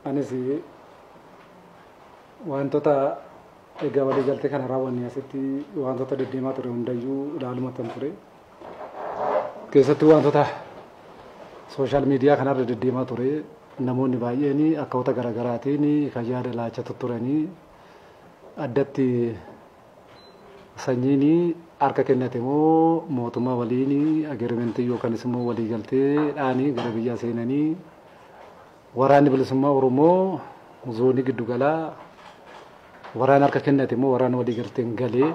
Anis wantoota egaa walii galtee kana raawwanne asitti wantoota deddeemaa ture hundayyuu ilaalumatan ture. Keessatti wantoota sooshaal miidiyaa kanarra deddeemaa ture namoonni baay'een akkaataa garaagaraatiin kan yaada laachaa turanii addatti sanyiin harka kennate moo mootummaa waliin agreementii yookaan immoo walii galteedhaan gara biyyaa seenanii waraanni bilisummaa Oromoo zoonii giddu galaa waraan harka kennate moo waraan walii galteen galee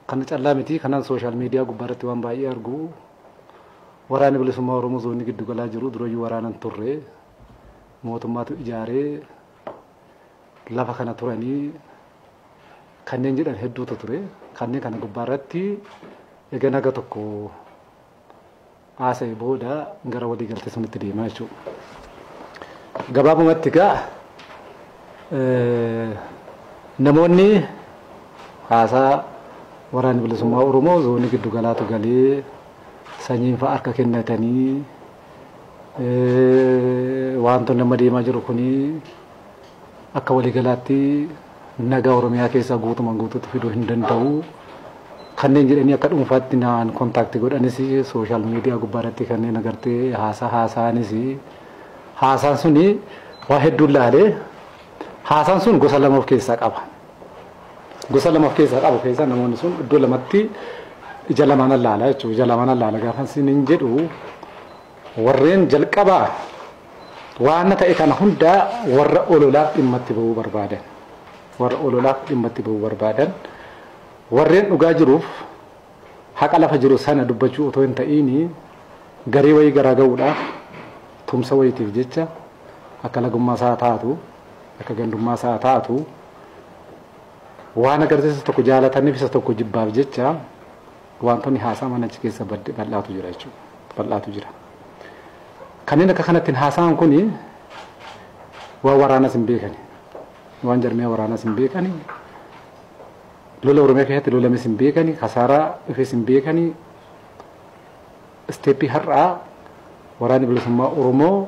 kan callaa miti kanaan sooshaal miidiyaa gubbaarratti waan baay'ee argu waraanni bilisummaa Oromoo zoonii giddu galaa jiru durayyuu waraanan turre mootummaatu ijaaree lafa kana turanii kanneen jedhan hedduutu ture kanneen kana gubbaarratti egaa naga tokko haasa'e booda gara walii galtee sunitti deemaa jechuudha. Gabaabumatti egaa namoonni haasaa waraanni bilisummaa Oromoo zoonii giddu galaatu galee sanyiin fa'a harka kennatanii wantoonni amma deemaa jiru kuni akka walii galaatti nagaa Oromiyaa keessaa guutumaan guutuutti fiduu hin danda'u. Kanneen jedhanii akka dhuunfaatti naan kontaaktii godhanis sooshaal miidiyaa gubbaarratti kanneen agartee haasaanis haasaan suni waa hedduu laalee haasaan sun gosa lama of keessaa qaba. Gosa lama of keessaa qabu keessaa namoonni sun iddoo lamatti ija lamaan laala jechuudha. Ija lamaan laala gaafa isin jedhu warreen jalqabaa waan ta'e kana hunda warra ololaaf dhimma itti bahuu barbaadan. Warra ololaaf dhimma itti bahuu barbaadan. Warreen dhugaa jiruuf haqa lafa jiru sana dubbachuu otoo hin ta'iin garee wayii garaa ga'uudhaaf tumsa wayiitiif jecha akka lagummaa isaa taatu akka gandummaa isaa taatu waan agarsiisa tokko jaalataniif isa tokko jibbaaf jecha wantoonni haasaa mana achi keessa bal'aatu jira jechuudha. Bal'aatu jira. Kanneen akka kanattiin haasaan kuni waan waraanas hin beekani. Waan jarmiyaa waraanas hin beekani. Lola Oromiyaa keessatti lolames hin beekani, kasaaraa dhufes hin beekani. Isteeppii har'aa waraanni bilisummaa Oromoo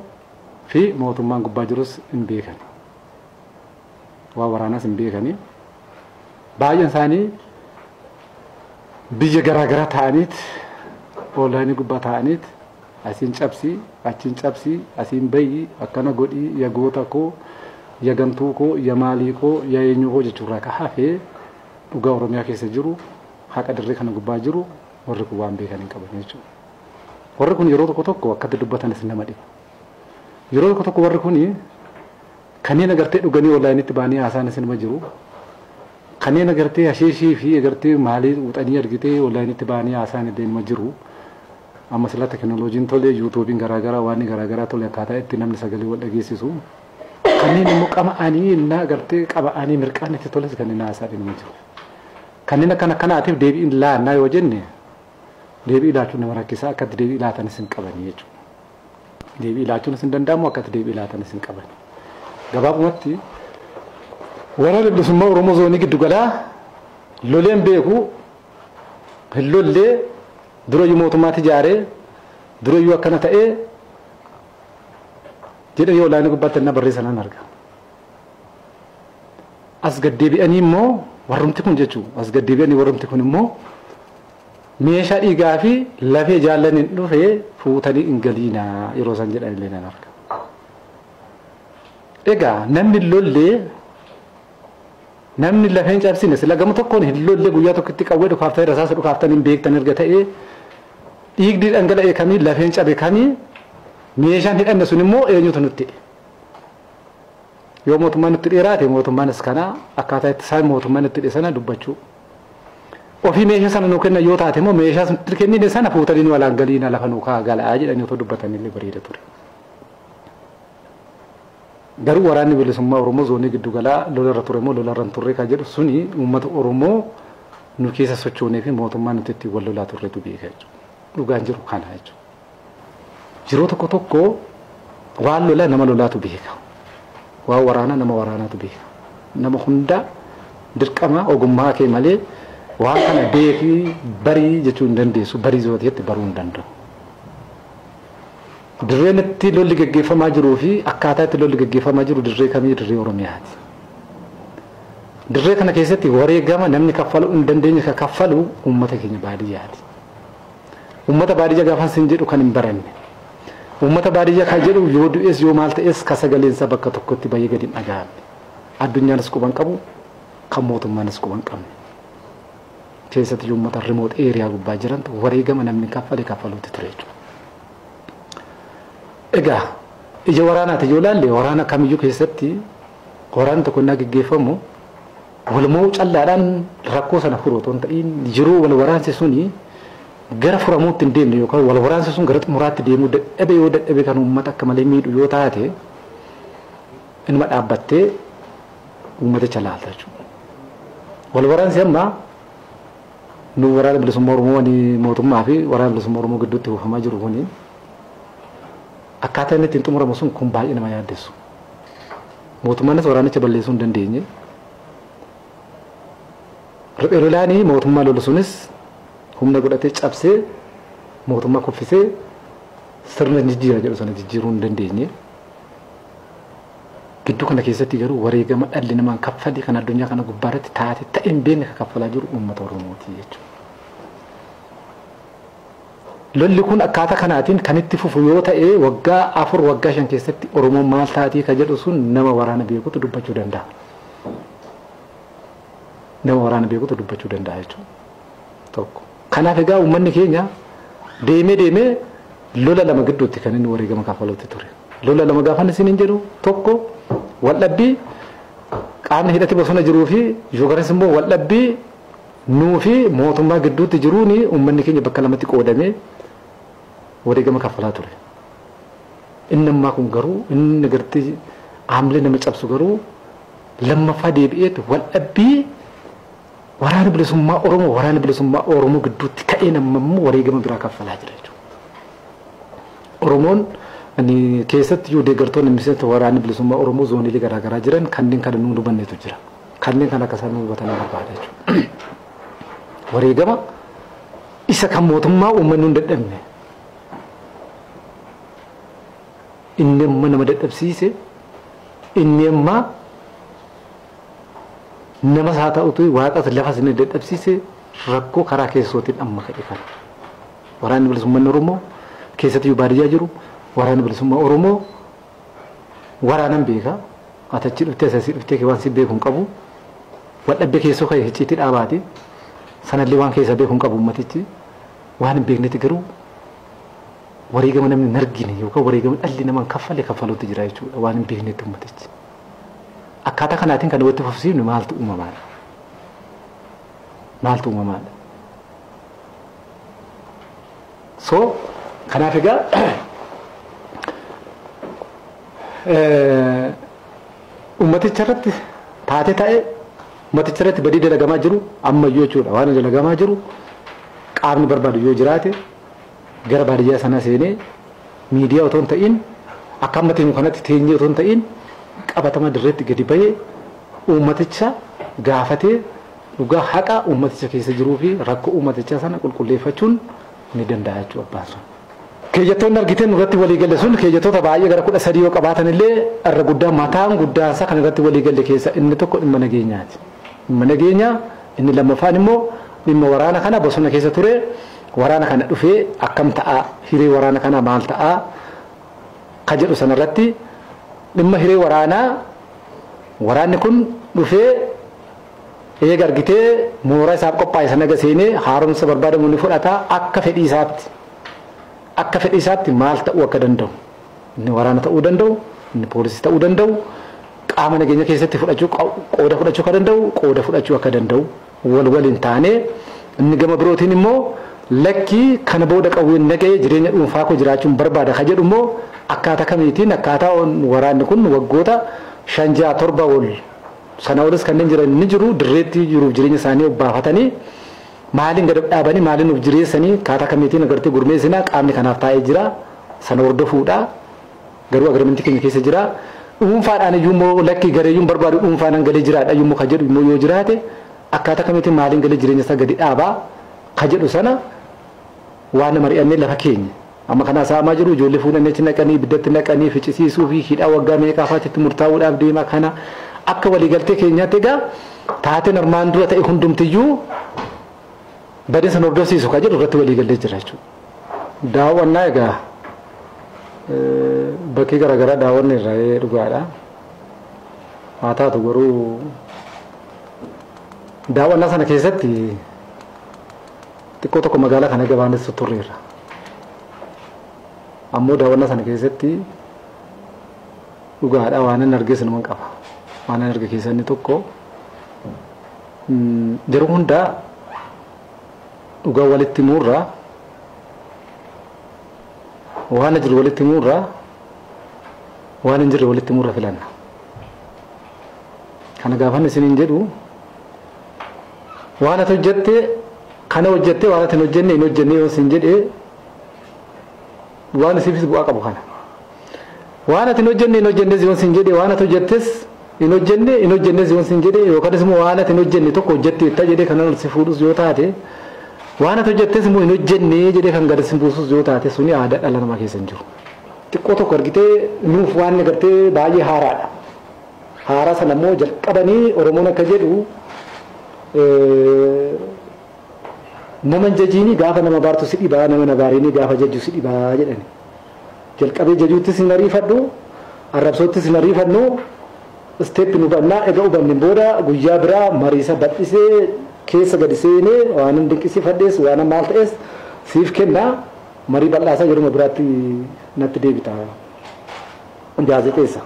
fi mootummaan gubbaa jirus hin beekani. Waa waraanas hin beekani. Baay'een isaanii biyya garaagaraa ta'aniit oolaanii gubbaa ta'aniit asiin cabsii, achiin cabsii, asiin bayii, akkana godhii, ya goota koo, ya gantuu koo, ya maalii koo, ya eenyu koo jechuurraa ka hafee dhugaa Oromiyaa keessa jiru haqa dirree kana gubbaa jiru warri kun waan beekan hin qaban jechuudha. Warri kun yeroo tokko tokko akkatti dubbatanis nama dhiba. Yeroo tokko tokko warri kun kanneen agartee dhuganii oolaanitti baanii haasaanis nama jiru. Kanneen agartee hasheeshii fi agartee maalii wuxanii argitee oolaanitti baanii haasaan deemaa jiru. Amma sila teknooloojiin tolee yuutuubiin garaagaraa waan garaagaraa tole akkaataa itti namni sagalee wal dhageessisu. Kanneen immoo qaba'anii innaa agartee qaba'anii mirqaan itti toles kanneen haasaa deemaa jiru. Kanneen akkanaatiif deebiin laannaa yoo jenne deebii laachuun nama rakkisaa akkatti deebii laatanis hin qabani jechuudha. Deebii laachuunis hin danda'amu akkatti deebii laatanis hin qabani. Gabaabumatti waraana bilisummaa Oromoo zoonii giddu galaa loleen beeku hin lollee durayyuu mootummaatti ijaaree durayyuu akkana ta'ee jedhanii olaanii gubbaatti na barreessanaan arga. As gaddeebi'anii immoo warrumti kun jechuudha. As gaddeebi'anii warrumti kun immoo meeshaa dhiigaa fi lafee jaallaniin dhufee fuutanii hin galiinaa yeroo isaan jedhan illee nan arga. Egaa namni lollee namni lafeen cabsine sila gama tokkoon hin lollee guyyaa tokkotti qawwee dhukaaftan rasaasa dhukaaftan hin beektan erga ta'ee dhiigni dhangala'ee kamii lafeen cabe kamii meeshaan hidhanne sun immoo eenyutu nutti yoo mootummaan nutti dheeraate mootummaanis kana akkaataa itti isaan mootummaan nutti dheesana dubbachuu ofii meeshaa sana nuu kenna yoo taate immoo meeshaa nutti kennine sana fuutanii nu alaan galiina lafa nuu kaa gala'aa jedhanii otoo dubbatanillee bareeda ture. Garuu waraanni bilisummaa Oromoo zoonii giddu galaa lolarra ture moo lolarra hin turre kan jedhu suni uummata Oromoo nu keessa sochoonee fi mootummaan nuti itti wal lolaa turretu beeka jechuudha. Dhugaan jiru kana jechuudha. Yeroo tokko tokko waan lolaa nama lolaatu beeka. Waan waraanaa nama waraanaatu beeka. Nama hunda dirqama ogummaa kee malee waan kana beekii barii jechuu hin dandeessu barii zootiitti baruu hin danda'u. dirreen itti lolli gaggeeffamaa jiruu fi akkaataa itti lolli gaggeeffamaa jiru dirree kamii dirree Oromiyaati. Dirree kana keessatti wareegama namni kaffaluu hin dandeenye ka kaffalu uummata keenya baadiyyaati. Uummata baadiyyaa gaafa sin jedhu kan hin baranne. Uummata baadiyyaa kan jedhu yoo du'es yoo maal ta'es ka sagaleensa bakka tokkotti baay'ee gadi hin dhaga'amne. Addunyaanis quban qabu kan mootummaanis quban qabne. Keessatti uummata remote area gubbaa jirantu wareegama namni kaffaluutti ture jechuudha. Egaa ija waraanaati yoo laalle waraana kamiyyuu keessatti waraanni tokko innaa gaggeeffamu walmoo callaadhaan rakkoo sana furuu otoo hin ta'in jiruu wal waraansi suni gara furamuutti hin deemne yookaan wal waraansi sun gara xumuraatti deemuu dadhabe yoo dadhabe kan uummata akka malee miidhu yoo taate inuma dhaabbattee uummaticha laalta jechuudha. Wal waraansi amma nu waraana bilisummaa Oromoo mootummaa fi waraana bilisummaa Oromoo gidduutti buufamaa jiru kuni akkaataa inni ittiin xumuramu sun kun baay'ee nama yaaddessu. Mootummaanis waraanicha balleessuu hin dandeenye. Riphee lolaanii mootummaa lolu sunis humna godhatee cabsee mootummaa kuffisee sirna jijjiira jedhu sana jijjiiruu hin dandeenye. Gidduu kana keessatti garuu wareegama dhalli namaa kaffale kan addunyaa kana gubbaarratti taate ta'een beekne ka kaffalaa jiru uummata Oromooti jechuudha. Lolli kun akkaataa kanaatiin kan itti fufu yoo ta'e waggaa 4 waggaa 5 keessatti Oromoon maal taatii ka jedhu sun nama waraana beekutu dubbachuu danda'a. Nama waraana beekutu dubbachuu danda'a jechuudha. Tokko. Kanaaf egaa uummanni keenya deemee lola lama gidduutti kan inni wareegama kaffaluutti ture. Lola lama gaafan isin hin jedhu tokko waldhabbii qaamni hidhate bosona jiruu fi yookanis immoo waldhabbii nuu fi mootummaa gidduutti jiruuni uummanni keenya bakka lamatti qoodamee wareegama kaffalaa ture. Inni ammaa kun garuu inni gartii haamlee nama cabsu garuu lammaffaa deebi'eetu waldhabbii waraana bilisummaa Oromoo gidduutti ka'ee namammoo wareegama biraa kaffalaa jira jechuudha. Oromoon keessatti yoo deeggartoonni miseensa waraana bilisummaa Oromoo zooniilee garaagaraa jiran kanneen kana nu hubanneetu jira. Kanneen kana akka isaan nu hubatan barbaada jechuudha. Wareegama isa kan mootummaa uummanni hin dadhabne. Inni amma nama dadhabsiise inni amma nama saa ta'utu waaqas lafa sinii dadhabsiise rakkoo karaa keessootiin amma ka'e kana. Waraanni bilisummaa Oromoo keessatti baadiyyaa jiru waraanni bilisummaa Oromoo waraanan beeka atachi dhuftee asii dhuftee waan si beeku hin qabu waldhabbii keessoo ka'e hicciitti dhaabaati sanallee waan keessa beeku hin qabu ummatichi waan hin beeknetti garuu wareegama namni hin argine yookaan wareegama dhalli namaa kaffaluutti jira jechuudha waan hin beeknetti ummatichi. Akkaataa kanaatiin kan walitti fufsiifnu maaltu uumamaadha? Maaltu uumamaadha? So kanaaf egaa ummaticha irratti taatee ta'e ummaticha irratti badii dalagamaa jiru ammayyuu jechuudha waan dalagamaa jiru qaamni barbaadu yoo jiraate gara baadiyyaa sana seenee miidiyaa otoo hin ta'in akka ammatiin kanatti teenyee otoo hin ta'in qabatama dirreetti gadi bahee ummaticha gaafatee dhugaa haqa ummaticha keessa jiruu fi rakkoo ummaticha sana qulqulleeffachuun ni danda'a jechuudha abbaan sun. Keeyyattoonni argiteen irratti walii galle sun keeyyattoota baay'ee gara 13 yoo qabaatan illee irra guddaa mataan guddaansa kan irratti walii galle keessa inni tokko dhimma nageenyaati. Dhimma nageenyaa inni lammaffaan immoo dhimma waraana kana bosona keessa ture waraana kana dhufee akkam ta'a hiree waraana kana maal ta'a ka jedhu sanarratti dhimma hiree waraanni kun dhufee eega argitee mooraa isaaf qophaa'e sana gaseenee haaromsa barbaadamu ni fudhata akka fedhii isaatti maal ta'uu akka danda'u inni waraana ta'uu danda'u inni poolisii ta'uu danda'u qaama nageenya keessatti qooda fudhachuu akka danda'u waliin taanee inni gama birootiin immoo lakkii kana booda qawween nagee jireenya dhuunfaa koo jiraachuun barbaada ka jedhu immoo akkaataa kamiitiin akkaataa waraanni kun waggoota 5-7 ol sana olis kanneen jiran ni jiru dirreetti jiruuf jireenya isaanii obbaafatanii maaliin gad dhaabanii maaliin of jireessanii akkaataa kamiitiin agartee gurmeessinaa qaamni kanaaf taa'ee jira sana hordofuudha garuu agreementii keenya keessa jira dhuunfaadhaan iyyuu immoo lakkii gareeyyuun barbaadu dhuunfaadhaan galee jiraadha iyyuu immoo ka jedhu immoo yoo jiraate akkaataa kamiitiin maaliin galee jireenya isaa gadi dhaabaa ka jedhu sana waan mari'annee lafa keenya amma kana saamaa jiru ijoollee fuudhanii achi naqanii biddatti naqanii ficcisiisuu fi hidhaa waggaa meeqaafaatitti murtaa'uudhaaf deema kana akka waliigaltee keenyaatti egaa taateen armaan dura ta'e hundumtiyyuu badii san hordofsiisu kan jedhu irratti waliigallee jira jechuudha. Daawwannaa egaa bakkee garaagaraa daawwanne irraa dhugaadha. Haa taatu garuu daawwannaa sana keessatti xiqqoo tokko magaalaa kana gabaanessu turreerra. Ammoo daawwannaa sana keessatti dhugaadha waan inni argees nama qaba. Waan inni arge keessaa inni tokko yeroo hundaa dhugaa walitti muurraa waan jiru walitti muurraa waan hin jirre walitti muurra filanna. Kana gaafan isiniin jedhu waan ati hojjette kana hojjette waan ati hin hojjenne hin hojjenne yoo isin jedhee waan isiifis bu'aa qabu kana. Waan ati hin hojjenne hin hojjenne yoo isin jedhee waan ati hojjettes hin hojjenne yoo isin jedhee yookaan immoo waan ati hin hojjenne tokko hojjetteetta jedhee kanan si fuudhus yoo taate waan ati hojjettes immoo hin hojjenne jedhee kan gadi si buusus yoo taate suni aadaa dhala namaa keessa hin jiru. Xiqqoo tokko argitee nuuf waan agartee baay'ee haaraadha. Haaraa sana immoo jalqabanii Oromoon akka jedhu nama jajiini gaafa nama baartu si dhibaa nama nabaariini gaafa jajju si dhibaa jedhani. Jalqabee jajuuttis hin ariifadhu arrabsoottis hin ariifannu isteeppi nu bannaa egaa hubannin booda guyyaa biraa mariisa bal'isee keessa gadi seenee waan hin dinqisiifadhees waan maal ta'es siif kennaa marii bal'aasaa yeruma biraatti natti deebita gaazexeessa.